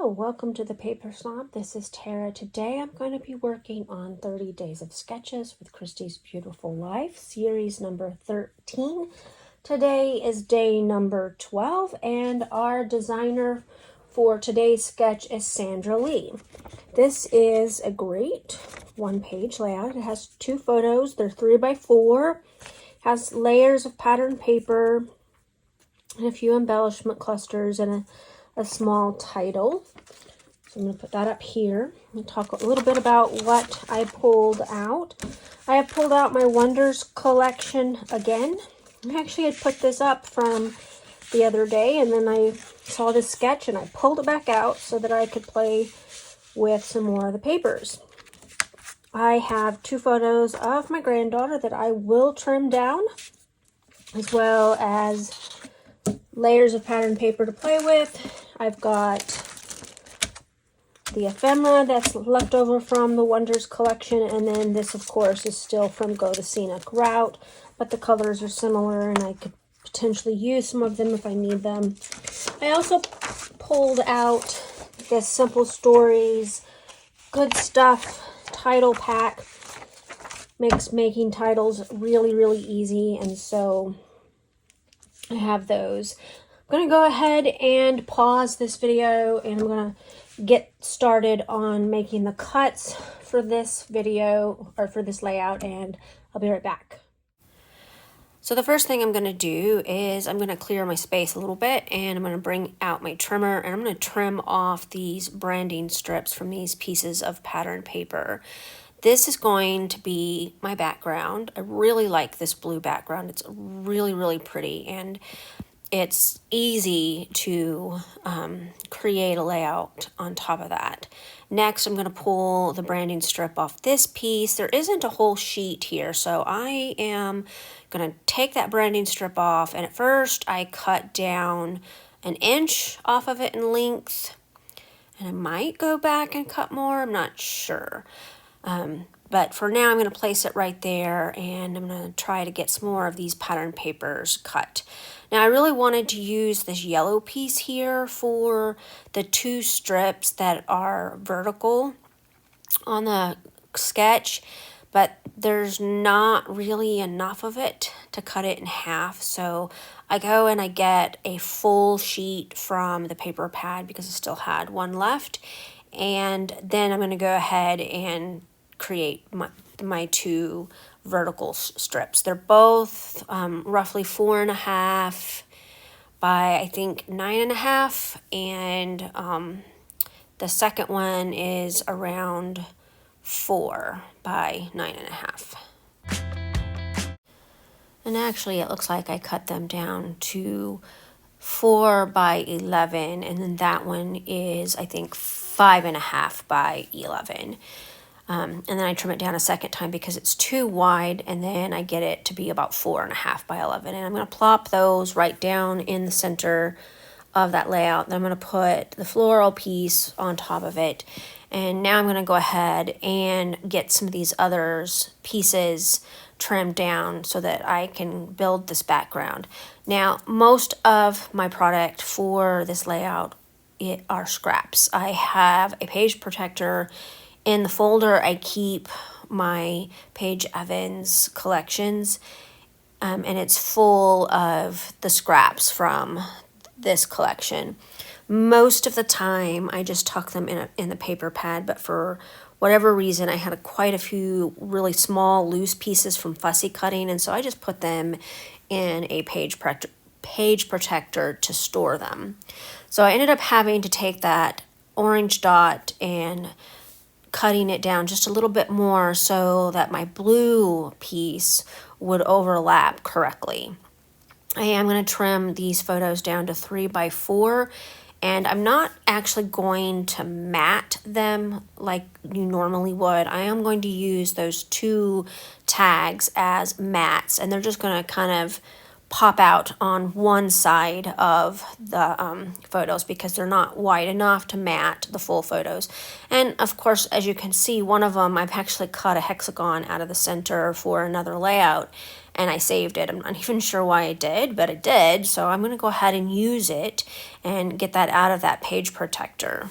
Hello, welcome to the Paper Snob. This is Tara. Today I'm going to be working on 30 Days of Sketches with Christy's Beautiful Life, series number 13. Today is day number 12, and our designer for today's sketch is Sandra Lee. This is a great one-page layout. It has two photos. They're 3x4, has layers of patterned paper, and a few embellishment clusters, and a small title. So I'm going to put that up here and talk a little bit about what I pulled out. I have pulled out my Wonders collection again. I actually had put this up from the other day, and then I saw this sketch and I pulled it back out so that I could play with some more of the papers. I have two photos of my granddaughter that I will trim down, as well as layers of patterned paper to play with. I've got the ephemera that's left over from the Wonders collection, and then this, of course, is still from Go the Scenic Route, but the colors are similar, and I could potentially use some of them if I need them. I also pulled out this Simple Stories Good Stuff title pack. Makes making titles really easy, and so I have those. I'm going to go ahead and pause this video, and I'm going to get started on making the cuts for this video, or for this layout, and I'll be right back. So the first thing I'm going to do is I'm going to clear my space a little bit, and I'm going to bring out my trimmer, and I'm going to trim off these branding strips from these pieces of patterned paper. This is going to be my background. I really like this blue background. It's really pretty, and it's easy to create a layout on top of that. Next, I'm going to pull the branding strip off this piece. There isn't a whole sheet here, so I am going to take that branding strip off, and at first I cut down 1 inch off of it in length, and I might go back and cut more. I'm not sure. But for now, I'm going to place it right there, and I'm going to try to get some more of these pattern papers cut. Now, I really wanted to use this yellow piece here for the two strips that are vertical on the sketch, but there's not really enough of it to cut it in half. So I go and I get a full sheet from the paper pad because I still had one left. And then I'm going to go ahead and create my two vertical strips. They're both roughly 4.5 by, I think, 9.5, and the second one is around 4 by 9.5. And actually it looks like I cut them down to 4 by 11, and then that one is, I think, 5.5 by 11. And then I trim it down a second time because it's too wide, and then I get it to be about 4.5 by 11. And I'm going to plop those right down in the center of that layout. Then I'm going to put the floral piece on top of it. And now I'm going to go ahead and get some of these other pieces trimmed down so that I can build this background. Now, most of my product for this layout are scraps. I have a page protector. In the folder, I keep my Paige Evans collections, and it's full of the scraps from this collection. Most of the time, I just tuck them in the paper pad, but for whatever reason, I had quite a few really small, loose pieces from fussy cutting, and so I just put them in a page protector to store them. So I ended up having to take that orange dot and cutting it down just a little bit more so that my blue piece would overlap correctly. I am going to trim these photos down to 3 by 4, and I'm not actually going to mat them like you normally would. I am going to use those two tags as mats, and they're just going to kind of pop out on one side of the photos because they're not wide enough to mat the full photos. And of course, as you can see, one of them I've actually cut a hexagon out of the center for another layout, and I saved it. I'm not even sure why I did, but I did. So I'm going to go ahead and use it and get that out of that page protector.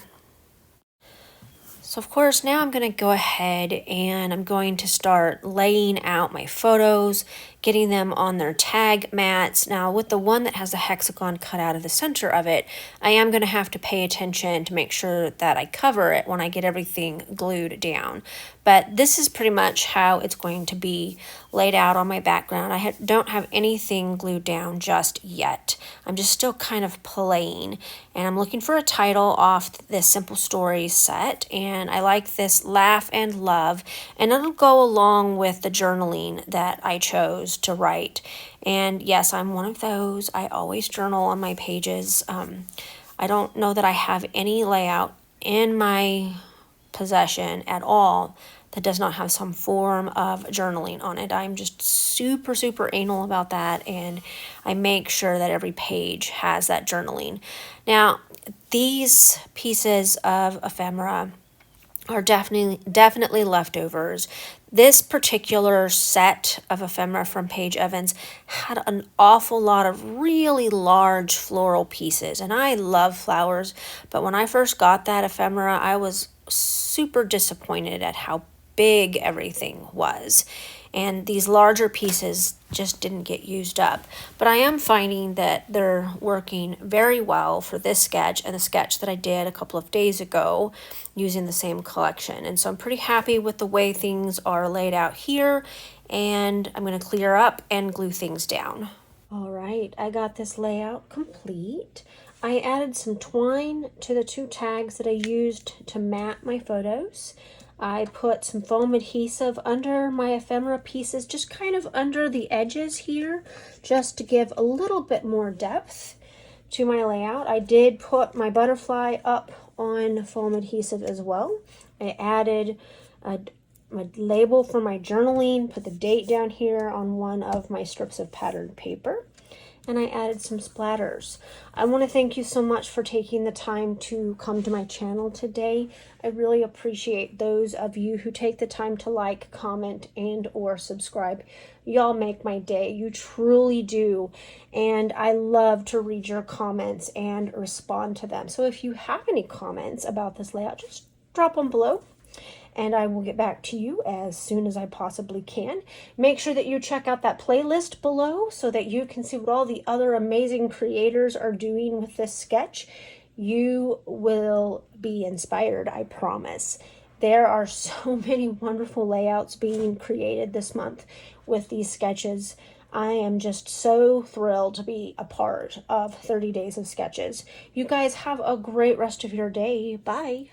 So of course now I'm going to go ahead and I'm going to start laying out my photos, getting them on their tag mats. Now with the one that has the hexagon cut out of the center of it, I am going to have to pay attention to make sure that I cover it when I get everything glued down. But this is pretty much how it's going to be laid out on my background. I don't have anything glued down just yet. I'm just still kind of playing, and I'm looking for a title off this Simple Stories set, and I like this Laugh and Love, and it'll go along with the journaling that I chose to write. And yes, I'm one of those. I always journal on my pages. I don't know that I have any layout in my possession at all that does not have some form of journaling on it. I'm just super, super anal about that, and I make sure that every page has that journaling. Now, these pieces of ephemera are definitely leftovers. This particular set of ephemera from Paige Evans had an awful lot of really large floral pieces, and I love flowers, but when I first got that ephemera, I was super disappointed at how big everything was, and these larger pieces just didn't get used up. But I am finding that they're working very well for this sketch and the sketch that I did a couple of days ago using the same collection. And so I'm pretty happy with the way things are laid out here, and I'm going to clear up and glue things down. All right, I got this layout complete. I added some twine to the two tags that I used to mat my photos. I put some foam adhesive under my ephemera pieces, just kind of under the edges here, just to give a little bit more depth to my layout. I did put my butterfly up on foam adhesive as well. I added my label for my journaling, put the date down here on one of my strips of patterned paper, and I added some splatters. I want to thank you so much for taking the time to come to my channel today. I really appreciate those of you who take the time to like, comment, and or subscribe. Y'all make my day. You truly do. And I love to read your comments and respond to them. So if you have any comments about this layout, just drop them below, and I will get back to you as soon as I possibly can. Make sure that you check out that playlist below so that you can see what all the other amazing creators are doing with this sketch. You will be inspired, I promise. There are so many wonderful layouts being created this month with these sketches. I am just so thrilled to be a part of 30 Days of Sketches. You guys have a great rest of your day. Bye.